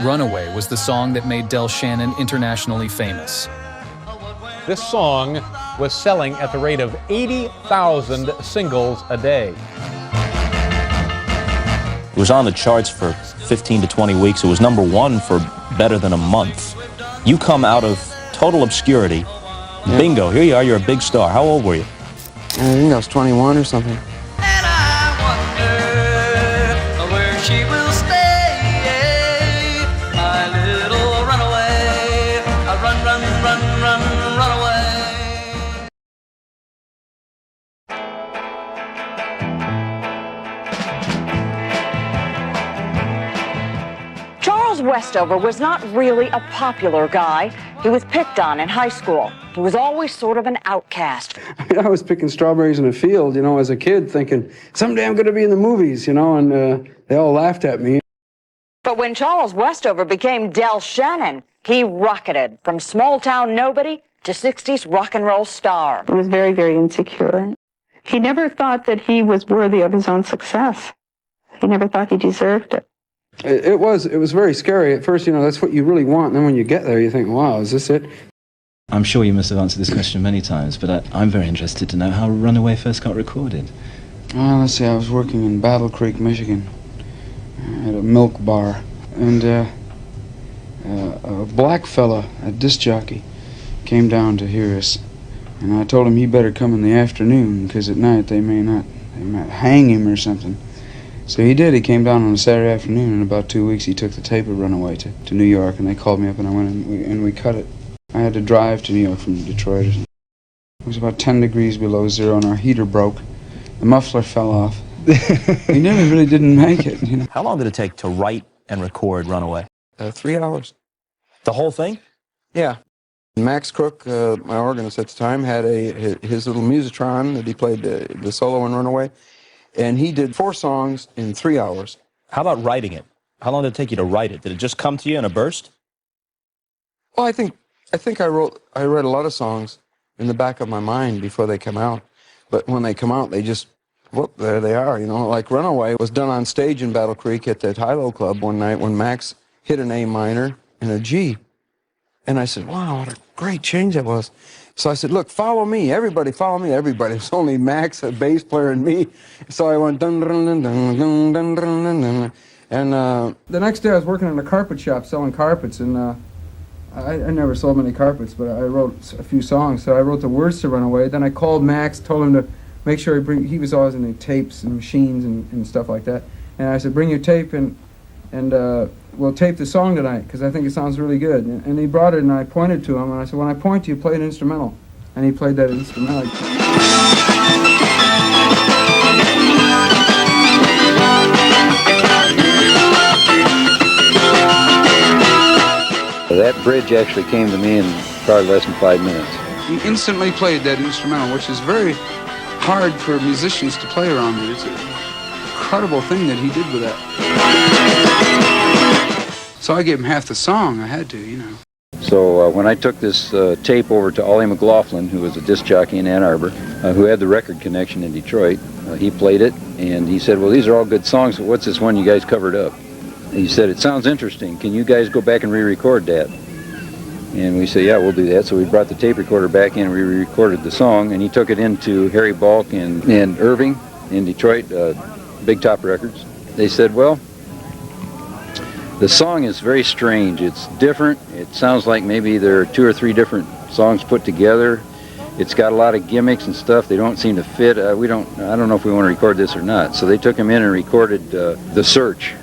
Runaway was the song that made Del Shannon internationally famous. This song was selling at the rate of 80,000 singles a day. It was on the charts for 15 to 20 weeks. It was #1 for better than a month. You come out of total obscurity. Yeah. Bingo, here you are, you're a big star. How old were you? I think I was 21 or something. And I wonder where she will stay, my little runaway. Run, run, run, run, run away. Charles Westover was not really a popular guy. He was picked on in high school. He was always sort of an outcast. I was picking strawberries in a field, you know, as a kid, thinking, someday I'm going to be in the movies, you know, and they all laughed at me. But when Charles Westover became Del Shannon, he rocketed from small-town nobody to 60s rock and roll star. He was very, very insecure. He never thought that he was worthy of his own success. He never thought he deserved it. It was very scary. At first, you know, that's what you really want. And then when you get there, you think, wow, is this it? I'm sure you must have answered this question many times, but I'm very interested to know how Runaway first got recorded. Let's see, I was working in Battle Creek, Michigan, at a milk bar. And a black fella, a disc jockey, came down to hear us. And I told him he better come in the afternoon, because at night they might hang him or something. So he did. He came down on a Saturday afternoon. In about 2 weeks, he took the tape of Runaway to New York, and they called me up, and I went and we cut it. I had to drive to New York from Detroit. It was about 10 degrees below zero, and our heater broke. The muffler fell off. We never really didn't make it, you know. How long did it take to write and record Runaway? 3 hours. The whole thing? Yeah. Max Crook, my organist at the time, had his little musitron that he played the solo in Runaway, and he did 4 songs in 3 hours. How about writing it? How long did it take you to write it? Did it just come to you in a burst? Well, I think I read a lot of songs in the back of my mind before they come out, but when they come out, they just, whoop, there they are, you know. Like Runaway was done on stage in Battle Creek at that high-low club one night when Max hit an A minor and a G. And I said, wow, what a great change that was. So I said, look, follow me. Everybody, follow me. Everybody. It's only Max, a bass player, and me. So I went dun dun dun dun dun dun dun dun dun. And the next day I was working in a carpet shop selling carpets, and I never sold many carpets, but I wrote a few songs. So I wrote the words to Runaway. Then I called Max, told him to make sure he was always into tapes and machines and stuff like that. And I said, bring your tape and we'll tape the song tonight, because I think it sounds really good. And he brought it, and I pointed to him, and I said, when I point to you, play an instrumental. And he played that instrumental. That bridge actually came to me in probably less than 5 minutes. He instantly played that instrumental, which is very hard for musicians to play around with. It's an incredible thing that he did with that. So I gave him half the song. I had to, you know. So when I took this tape over to Ollie McLaughlin, who was a disc jockey in Ann Arbor, who had the record connection in Detroit, he played it, and he said, well, these are all good songs, but what's this one you guys covered up? He said, it sounds interesting. Can you guys go back and re-record that? And we said, yeah, we'll do that. So we brought the tape recorder back in and we re-recorded the song, and he took it into Harry Balk and Irving in Detroit, Big Top Records. They said, well, the song is very strange. It's different. It sounds like maybe there are 2 or 3 different songs put together. It's got a lot of gimmicks and stuff. They don't seem to fit. I don't know if we want to record this or not. So they took him in and recorded The Search.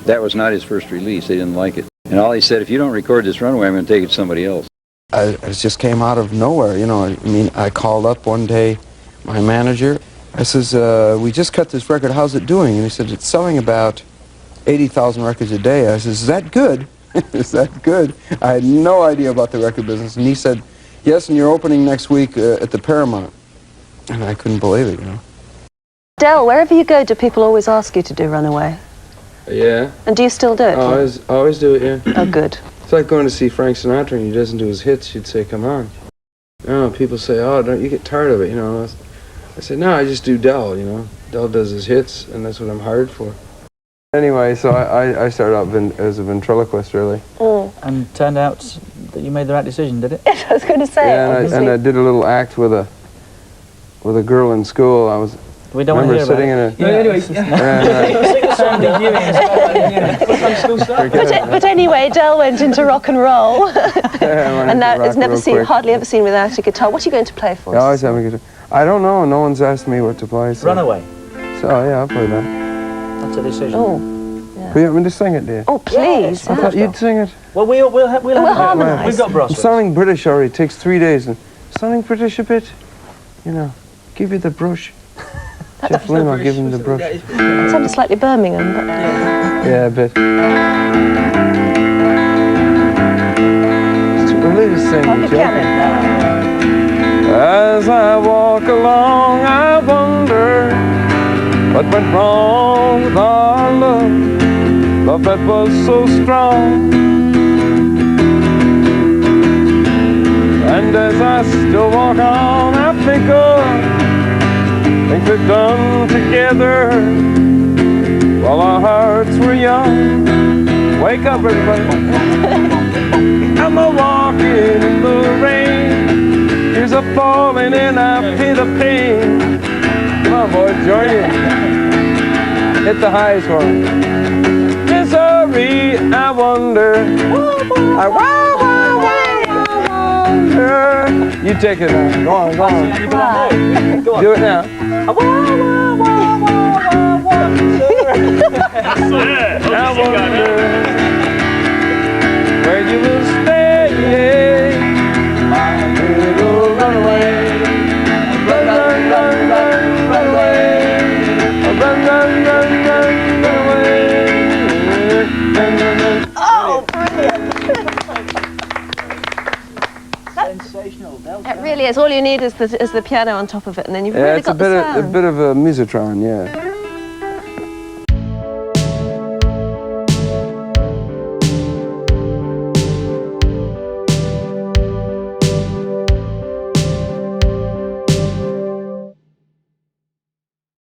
That was not his first release. They didn't like it. And Ollie said, if you don't record this Runaway, I'm going to take it to somebody else. It just came out of nowhere, you know. I mean, I called up one day my manager. I says, we just cut this record. How's it doing? And he said, it's selling about 80,000 records a day. I says, is that good? Is that good? I had no idea about the record business. And he said, yes, and you're opening next week at the Paramount. And I couldn't believe it, you know. Del, wherever you go, do people always ask you to do Runaway? Yeah. And do you still do it? Always do it, yeah. Oh, good. It's like going to see Frank Sinatra and he doesn't do his hits. You'd say, come on. No, people say, oh, don't you get tired of it, you know. I said, no, I just do Del, you know. Del does his hits, and that's what I'm hired for. Anyway, so I started out as a ventriloquist, really. And turned out that you made the right decision, did it? I was going to say. Yeah, and I did a little act with a girl in school. I was. We don't want to hear sitting about in a. No, anyway. Sing a song, But anyway, Del went into rock and roll, and now it's hardly ever seen without a guitar. What are you going to play for us? I always have a guitar. I don't know. No one's asked me what to play. So. Runaway. So yeah, I'll play that. That's a decision. Oh. Yeah. Will you want me to sing it, dear? Oh, please. I thought you'd sing it. Well, we'll harmonise. We've got brass. I'm sounding British already. It takes 3 days. And sounding British a bit, you know, give you the brush. Jeff Lynne, I'll give him the brush. It sounded slightly Birmingham, but... Yeah, a bit. It's too early to sing, as I walk along, I wonder what went wrong with our love that was so strong. And as I still walk on, I think of things we've done together while our hearts were young. Wake up, everybody. I'm a walking in the rain. Here's a falling and I feel the pain. Come on, boys, join in. Hit the highs for me. Misery, I wonder. I wonder. You take it now. Go on, go on. Do it now. I wonder where you will stay, my little runaway. Run, run, run, run, run away. Run, run, run, run, run away. Run, run, run. Oh, brilliant! Sensational. It really is. All you need is the piano on top of it, and then you've really got the sound. Yeah, it's a bit of a musitron, yeah.